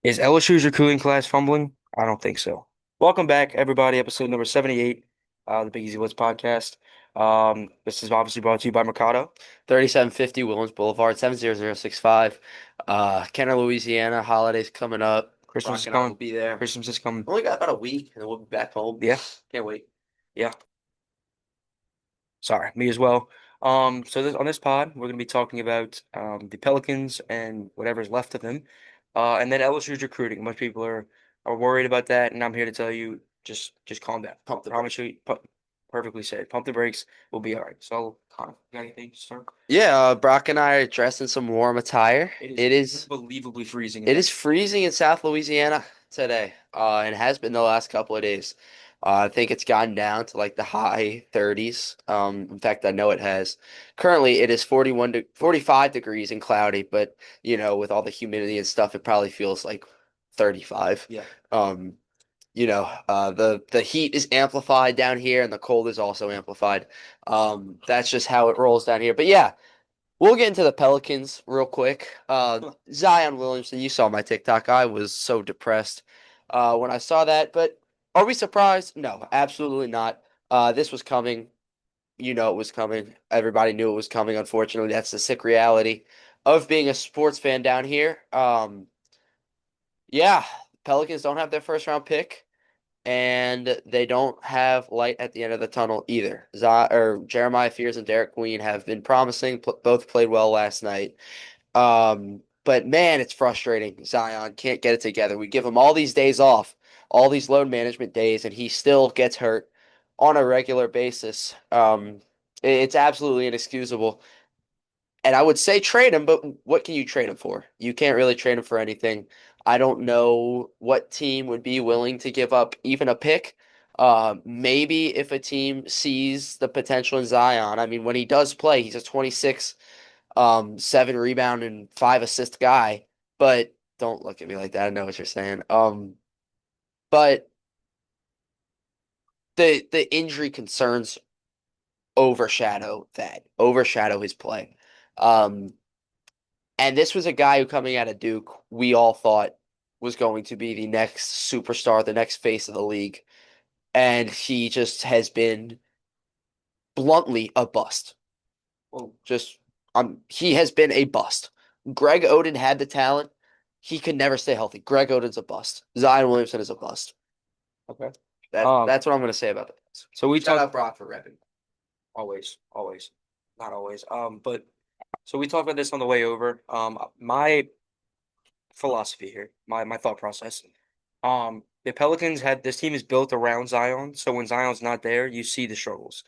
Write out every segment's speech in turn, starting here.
Is LSU's recruiting class fumbling? I don't think so. Welcome back, everybody. Episode number 78, the Big Easy Blitz podcast. This is obviously brought to you by Mercado. 3750 Williams Boulevard, 70065. Kenner, Louisiana. Holidays coming up. Christmas Brock is and I will coming. be there. Christmas is coming. Only got about a week, and then we'll be back home. Yeah, Can't wait. yeah. Sorry, me as well. On this pod, we're going to be talking about the Pelicans and whatever's left of them, and then LSU's recruiting. Most people are worried about that, and I'm here to tell you, just calm down. I Pump the promise brakes. you, perfectly said. Pump the brakes. We'll be all right. So, Connor, you got anything to start? Yeah, Brock and I are dressed in some warm attire. It is It is unbelievably freezing in it that. is freezing in South Louisiana today, and has been the last couple of days. I think it's gotten down to like the high 30s. In fact, I know it has. Currently, it is 41 to 45 degrees and cloudy, but with all the humidity and stuff, it probably feels like 35. Yeah. Um, the heat is amplified down here, and the cold is also amplified. That's just how it rolls down here. But yeah. We'll get into the Pelicans real quick. Zion Williamson, you saw my TikTok. I was so depressed when I saw that. But are we surprised? No, absolutely not. This was coming. You know it was coming. Everybody knew it was coming. Unfortunately, that's the sick reality of being a sports fan down here. Yeah, Pelicans don't have their first round pick, and they don't have light at the end of the tunnel either. Jeremiah Fears and Derek Queen have been promising. Both played well last night. But man, it's frustrating. Zion can't get it together. We give him all these days off, all these load management days, and he still gets hurt on a regular basis. It's absolutely inexcusable. And I would say trade him, but what can you trade him for? You can't really trade him for anything. I don't know what team would be willing to give up even a pick. Maybe if a team sees the potential in Zion. I mean, when he does play, he's a 26 7 rebound and 5 assist guy. But don't look at me like that. I know what you're saying. But the injury concerns overshadow his play. Um, and this was a guy who coming out of Duke, we all thought was going to be the next superstar, the next face of the league. And he just has been bluntly a bust. Well, Just he has been a bust. Greg Oden had the talent. He could never stay healthy. Greg Oden's a bust. Zion Williamson is a bust. okay. That Um, that's what I'm gonna say about the Pens. so we Shout talked out Brock for repping. always, not always. But so we talked about this on the way over. My philosophy here, my thought process. The Pelicans had this team is built around Zion, so when Zion's not there, you see the struggles,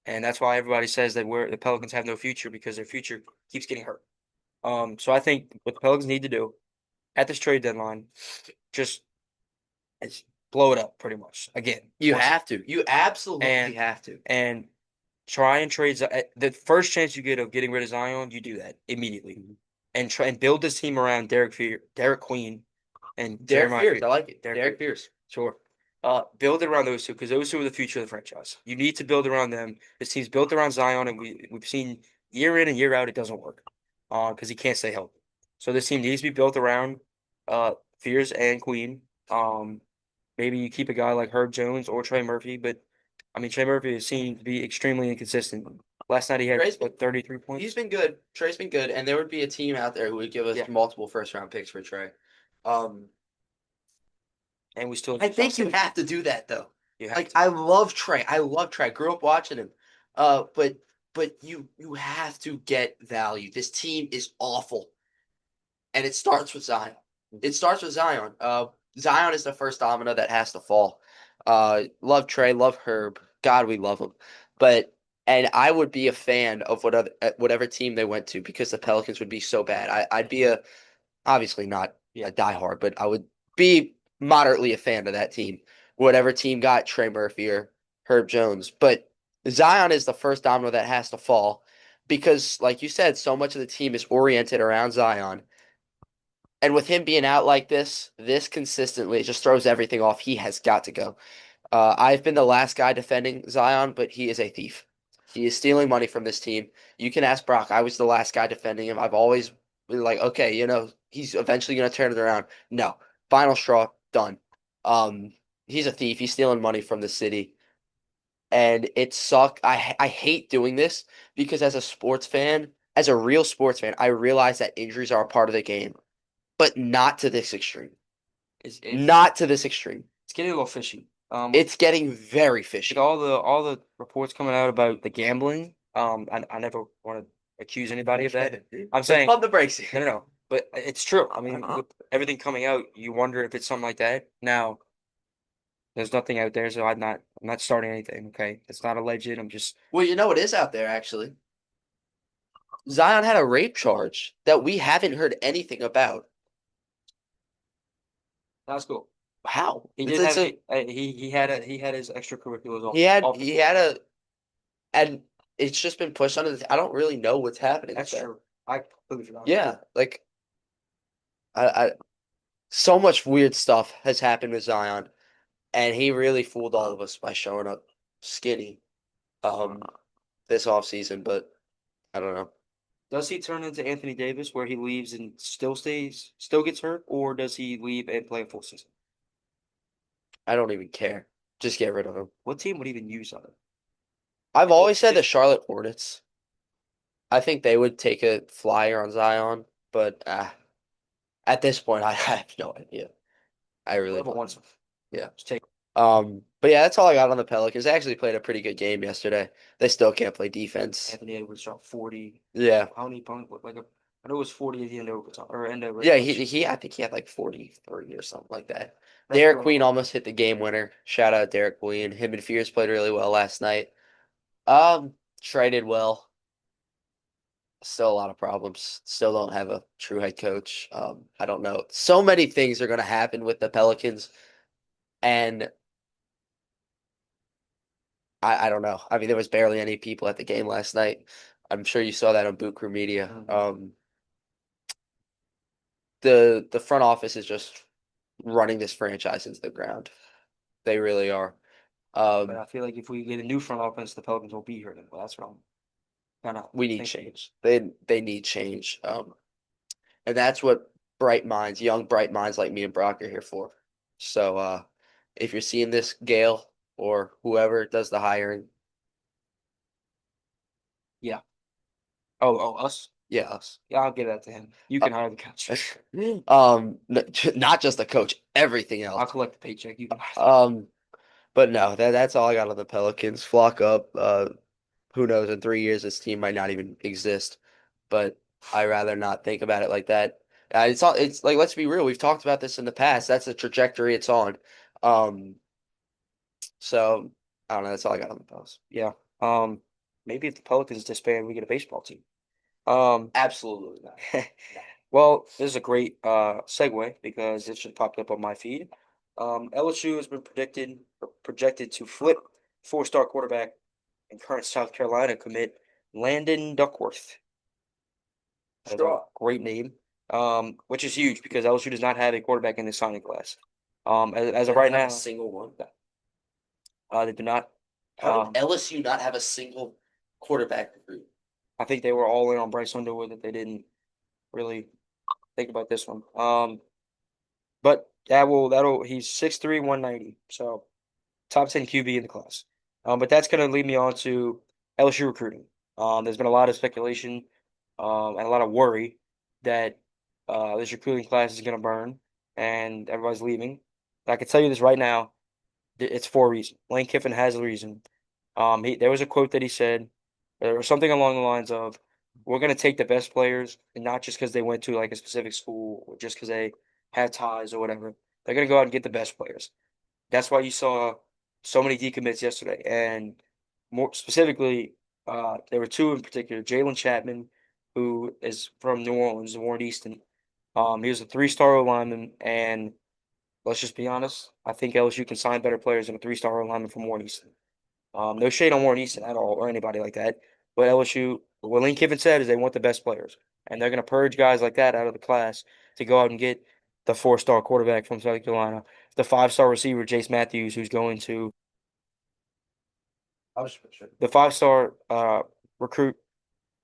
and that's why everybody says that the Pelicans have no future because their future keeps getting hurt. So I think what the Pelicans need to do at this trade deadline, just is blow it up pretty much again, You once have to. You absolutely and have to. and try and trade the first chance you get of getting rid of Zion, you do that immediately, Mhm. and try and build this team around Derek Queen, and Derek Jeremiah Fears, I Fear. like it. Derek Derek Fear. Fears. Sure. Build it around those two because those two are the future of the franchise. You need to build around them. This team's built around Zion, and we've seen year in and year out it doesn't work. Because he can't stay healthy. So this team needs to be built around Fears and Queen. Maybe you keep a guy like Herb Jones or Trey Murphy, but I mean Trey Murphy is seen to be extremely inconsistent. Last night he had Trey's been like 33 he's points. been good. Trey's been good, and there would be a team out there who would give us Yeah, multiple first round picks for Trey. Um, and we still I think you have to do that though. you have Like to. I love Trey. I love Trey. I grew up watching him. But you have to get value. This team is awful, and it starts with Zion. It starts with Zion. Zion is the first domino that has to fall. Love Trey. Love Herb. God, we love him. But and I would be a fan of whatever team they went to because the Pelicans would be so bad. I'd be a obviously not Yeah. a diehard, but I would be moderately a fan of that team. Whatever team got Trey Murphy or Herb Jones. But Zion is the first domino that has to fall because, like you said, so much of the team is oriented around Zion. And with him being out like this consistently, it just throws everything off. He has got to go. I've been the last guy defending Zion, but he is a thief. He is stealing money from this team. You can ask Brock. I was the last guy defending him. I've always been like, okay, he's eventually going to turn it around. No. final straw, done. Um, he's a thief. He's stealing money from the city, and it sucked. I hate doing this because as a sports fan, as a real sports fan, I realize that injuries are a part of the game, but not to this extreme. It's Not to this extreme. it's getting a little fishy. It's getting very Like fishy. all the reports coming out about the gambling. I never want to accuse anybody of that. I'm Let's saying pump the brakes no, here. no, no. But it's true. I mean, with everything coming out, you wonder if it's something like that. Now, there's nothing out there, so I'm not starting anything. Okay, it's not alleged. I'm just Well, you know what is out there actually. Zion had a rape charge that we haven't heard anything about. that's cool. How? He It's, did it's have a he he had his extracurriculars had off the he court. had a and it's just been pushed under the I don't really know what's happening with That's that. true. I completely forgot about Yeah, that. like I so much weird stuff has happened with Zion, and he really fooled all of us by showing up skinny this offseason, but I don't know. Does he turn into Anthony Davis where he leaves and still gets hurt, or does he leave and play a full season? I don't even care. Just get rid of him. What team would even use on it? I've Like, always said the Charlotte Hornets. I think they would take a flyer on Zion, but at this point, I have no idea. I really whoever don't. wants him, Yeah. just take. But yeah, that's all I got on the Pelicans. They actually played a pretty good game yesterday. They still can't play defense. Anthony Edwards shot 40. Yeah. How many points? I know it was 40 at the end of overtime or end of Yeah, regulation. he I think he had like 43 or something like that. That's Derek still Queen not almost hit the game winner. Shout out Derek Queen. Him and Fierce played really well last night. Traded well. Still a lot of problems. Still don't have a true head coach. I don't know. So many things are gonna happen with the Pelicans, and I don't know. I mean, there was barely any people at the game last night. I'm sure you saw that on Boot Crew Media. Mhm. The front office is just running this franchise into the ground. They really are. But Um, I feel like if we get a new front offense, the Pelicans will be here then. Well, that's what I'm kind of we need thinking. change. They need change. And that's what bright minds, young bright minds like me and Brock are here for. So if you're seeing this, Gail or whoever does the hiring, Yeah. Oh, us? yeah, us. Yeah, I'll give that to him. You Uh, can hire the coach. not just the coach, everything I'll else. collect the paycheck. You can hire the Um, but no, that's all I got on the Pelicans. Flock up. Who knows? In 3 years, this team might not even exist. But I rather not think about it like that. It's all. It's like let's be real. We've talked about this in the past. That's the trajectory it's on. Um, so I don't know. That's all I got on the post. Yeah. Um, maybe if the Pelicans disband, we get a baseball team. Um, Absolutely not. No. well, this is a great segue because this just popped up on my feed. LSU has been projected to flip four-star quarterback and current South Carolina commit Landon Duckworth. That is a Straw. great name. Which is huge because LSU does not have a quarterback in the signing class. As They of don't right have a now, single one. they do not. How did Um, LSU not have a single quarterback recruit? I think they were all in on Bryce Underwood that they didn't really think about this one. But that'll he's 6'3", 190. So top 10 QB in the class. But that's gonna lead me on to LSU recruiting. There's been a lot of speculation, and a lot of worry that this recruiting class is gonna burn and everybody's leaving. I can tell you this right now, it's for a reason. Lane Kiffin has a reason. There was a quote that he said, or something along the lines of, "We're going to take the best players, and not just because they went to like a specific school or just because they have ties or whatever. They're going to go out and get the best players." That's why you saw so many decommits yesterday, and more specifically, there were two in particular. Jalen Chapman, who is from New Orleans, Warren Easton. He was a three-star lineman, and let's just be honest. I think LSU can sign better players than a three-star lineman from Warren Easton. No shade on Warren Easton at all or anybody like that. But LSU, what Lane Kiffin said is they want the best players. And they're going to purge guys like that out of the class to go out and get the four-star quarterback from South Carolina, the five-star receiver, Jace Matthews, who's going to I was sure. the five-star recruit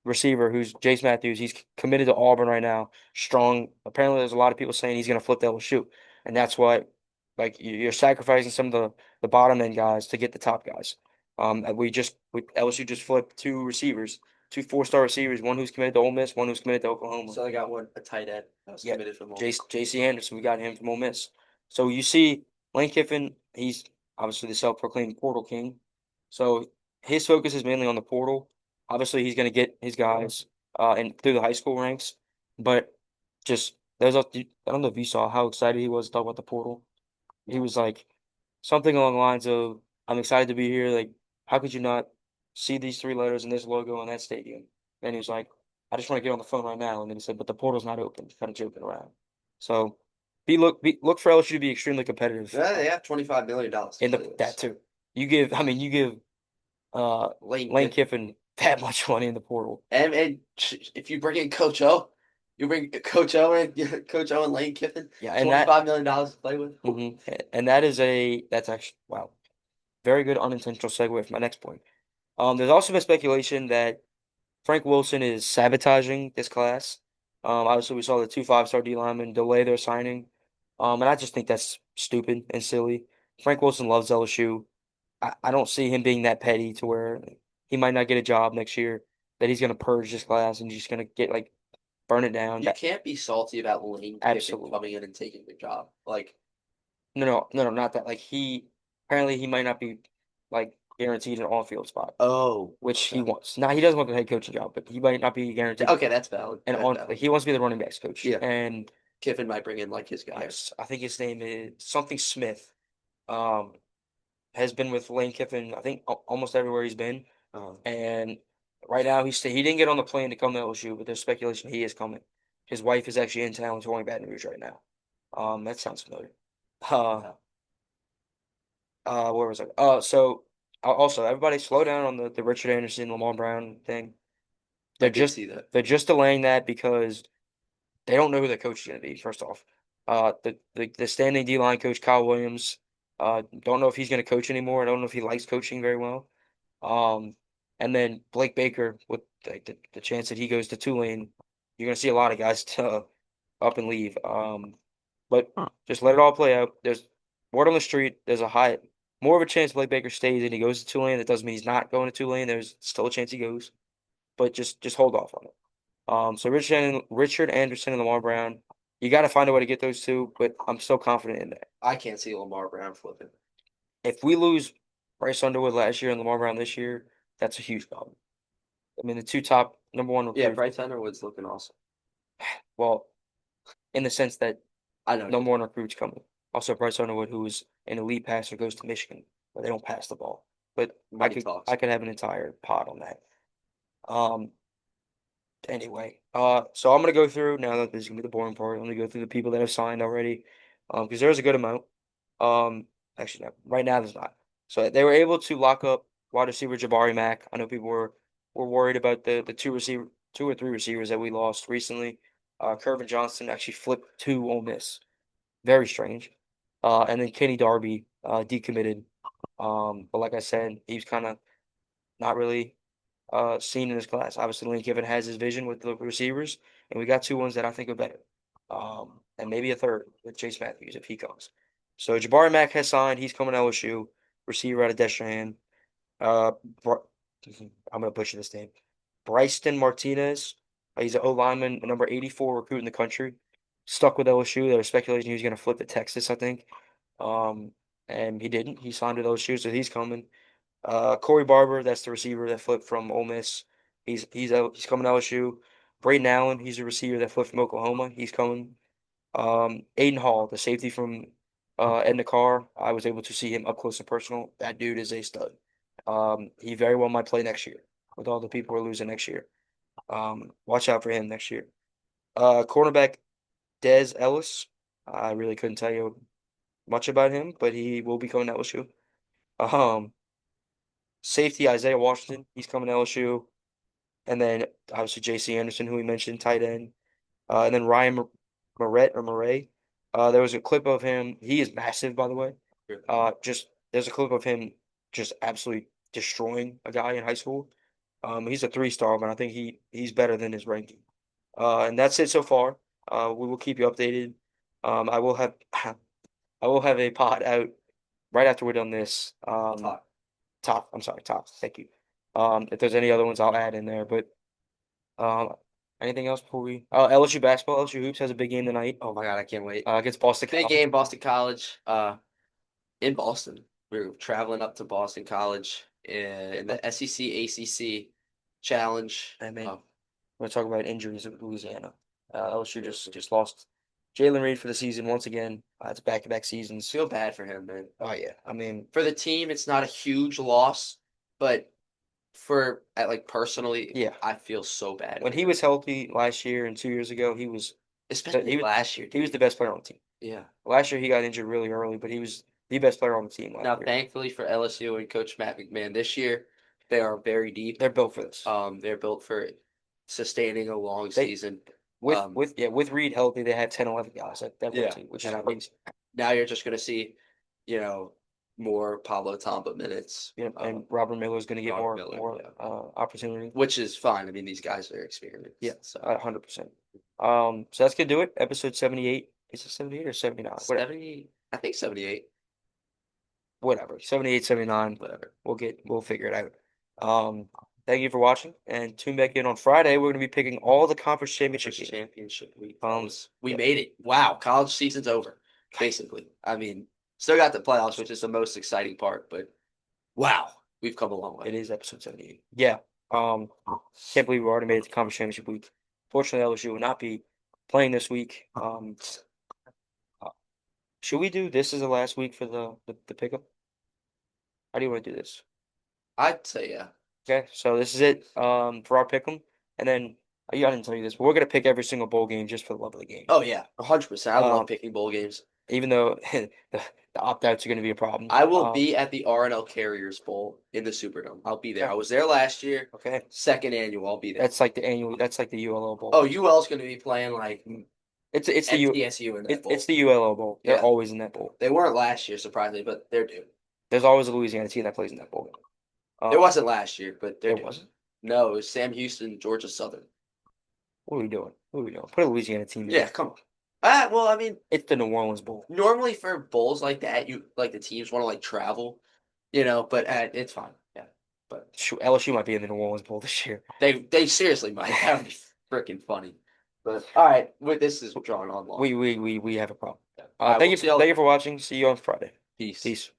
receiver, who's Jace Matthews. He's committed to Auburn right now. Strong. Apparently, there's a lot of people saying he's going to flip to LSU. and that's why like you're sacrificing some of the bottom end guys to get the top guys. And we LSU just flipped two receivers, two four-star receivers, one who's committed to Ole Miss, one who's committed to Oklahoma. So they got a tight end that was Yeah, committed from Ole Miss. JC Anderson, we got him from Ole Miss. So you see Lane Kiffin, he's obviously the self-proclaimed portal king. So his focus is mainly on the portal. Obviously, he's going to get his guys and through the high school ranks, but just I don't know if you saw how excited he was to talk about the portal. He was like something along the lines of, "I'm excited to be here. Like, how could you not see these three letters and this logo on that stadium?" And he was like, "I just want to get on the phone right now." And then he said, "But the portal's not open." Kind of joking around. So, look for LSU to be extremely competitive Yeah, they have $25 million to in play that with. too. You give Lane Lane Kiffin. Kiffin that much money in the portal. And if you bring in Coach O, you bring Coach O and Coach O and Lane Kiffin, Yeah, and $25 million to play with. and that's actually wow, very good unintentional segue for my next point. There's also been speculation that Frank Wilson is sabotaging this class. Obviously, we saw the two five-star D linemen delay their signing. And I just think that's stupid and silly. Frank Wilson loves LSU. I don't see him being that petty to where he might not get a job next year, that he's going to purge this class and just going to get like burn it down. You can't be salty about Lane Kiffin Absolutely. coming in and taking the job. Like, No, not that. Like apparently he might not be like guaranteed an on-field spot, oh, which he okay. wants. Now he doesn't want the head coaching job, but he might not be guaranteed. Okay, that's valid. And That's on valid. like, he wants to be the running backs coach. Yeah, And Kiffin might bring in like his guys. yes, I think his name is something Smith. Um, has been with Lane Kiffin, I think almost everywhere he's been. Um, And right now he didn't get on the plane to come to LSU, but there's speculation he is coming. His wife is actually in town touring Baton Rouge right now. That sounds familiar. Uh, where was I? So also everybody slow down on the Richard Anderson, Lamar Brown thing. I They're did just see that. they're just delaying that because they don't know who their coach is going to be, first off. The standing D-line coach, Kyle Williams, don't know if he's going to coach anymore. I don't know if he likes coaching very well. Um, and then Blake Baker, with the chance that he goes to Tulane, you're going to see a lot of guys to up and leave. But just let it all play out. There's word on the street. There's more of a chance Blake Baker stays and he goes to Tulane. That doesn't mean he's not going to Tulane. There's still a chance he goes, but just hold off on it. So Richard Anderson and Lamar Brown, you got to find a way to get those two, but I'm still confident in that. I can't see Lamar Brown flipping. If we lose Bryce Underwood last year and Lamar Brown this year, that's a huge problem. I mean, the two top number one Yeah, recruits, Bryce Underwood's looking awesome. well, in the sense that I know. number one recruits coming. Also, Bryce Underwood, who is an elite passer, goes to Michigan, where they don't pass the ball. But Money talks. I could have an entire pod on that. Um, Anyway, so I'm gonna go through now that this is gonna be the boring part. I'm gonna go through the people that have signed already, because there's a good amount. Um, Actually, no, right now there's not. So they were able to lock up wide receiver Jabari Mack. I know people were worried about the two or three receivers that we lost recently. Kervin Johnson actually flipped to Ole Miss. Very strange. And then Kenny Darby decommitted. But like I said, he's kind of not really seen in this class. Obviously, Lane Kiffin has his vision with the receivers, and we got two ones that I think are better. And maybe a third with Chase Matthews if he comes. So Jabari Mack has signed. He's coming to LSU, receiver out of Deschamps. Uh, Br- I'm gonna butcher this name. Bryston Martinez. He's an O lineman, number 84 recruit in the country. Stuck with LSU. There was speculation he was gonna flip to Texas, I think. Um, and he didn't. He signed with LSU, so he's coming. Corey Barber, that's the receiver that flipped from Ole Miss. He's coming to LSU. Braden Allen, he's a receiver that flipped from Oklahoma. He's coming. Aiden Hall, the safety from Edna Carr, I was able to see him up close and personal. That dude is a stud. He very well might play next year with all the people we're losing next year. Watch out for him next year. Cornerback Dez Ellis. I really couldn't tell you much about him, but he will be coming to LSU. Um, Safety Isaiah Washington, he's coming to LSU. And then obviously JC Anderson, who we mentioned, tight end. And then Ryan Moret. There was a clip of him. He is massive, by the way. Just there's a clip of him just absolutely destroying a guy in high school. He's a three-star, but I think he's better than his ranking. And that's it so far. We will keep you updated. I will have I will have a pod out right after we're done this. Talk. Top. I'm sorry, top. Thank you. If there's any other ones, I'll add in there. But um, anything else before we? LSU basketball. LSU hoops has a big game tonight. Oh my God, I can't wait. Against Boston Big College. game, Boston College. In Boston. We were traveling up to Boston College in the SEC ACC challenge. I mean, Oh, we're gonna talk about injuries at Louisiana. LSU just lost Jalen Reed for the season once again. It's back-to-back seasons. feel bad for him, man. Oh yeah, I mean, For the team, it's not a huge loss, but for like personally, yeah. I feel so bad When for he him. was healthy last year and 2 years ago, Especially he was last year, he was dude. the best player on the team. Yeah. Last year he got injured really early, but he was the best player on the team last Now, year. thankfully for LSU and Coach Matt McMahon this year, they are very deep. They're built for this. They're built for sustaining a long They season. with with Reed healthy, they had 10, 11 guys that whole Yeah, team, which is and I mean, crazy. now you're just gonna see, you know, more Pablo Tamba minutes, Yeah, and Robert Miller is going to get Robert Miller, more yeah, opportunity. which is fine. I mean, these guys are Yeah, experienced, so 100%. So that's gonna do it. Episode 78. Is it 78 or 79? Whatever. 70, I think 78, Whatever. 78, 79. whatever. We'll figure it out. Thank you for watching and tune back in on Friday. We're gonna be picking all the conference championship First games. championship week, Um, fellas. We yeah, made it. Wow, college season's over, basically. I mean, still got the playoffs, which is the most exciting part, but wow, we've come a long it way. is episode 78. Yeah. Can't believe we already made it to conference championship week. Fortunately, LSU will not be playing this week. Uh, should we do this as the last week for the pickup? How do you want to do this? I'd say yeah. Okay, so this is it for our pick'em, and then I didn't tell you this, but we're gonna pick every single bowl game just for the love of the game. Oh yeah, 100%. I love Um, picking bowl games. even though the opt-outs are gonna be a problem. I will be at the RNL Carriers Bowl in the Superdome. I'll be there. Okay, I was there last year. okay, Second annual, I'll be there. that's like the annual. That's like the ULL bowl. Oh, UL's going to be playing like It's the MTSU in that bowl. It's the ULL bowl. They're Yeah. always in that bowl. They weren't last year, surprisingly, but they're due. There's always a Louisiana team that plays in that bowl. There wasn't last year, but they're There due. wasn't. No, it was Sam Houston, Georgia Southern. What are we doing? What are we doing? Put a Louisiana team in. Yeah, come on. Well, I mean, It's the New Orleans Bowl. normally for bowls like that, you like the teams want to like travel, but it's fine. Yeah, but LSU might be in the New Orleans Bowl this year. they seriously might. That would be freaking funny. But all right, this is drawing on long. We have a problem. All right, Thank we'll see y'all. thank you for watching. See you on Friday. Peace. Peace.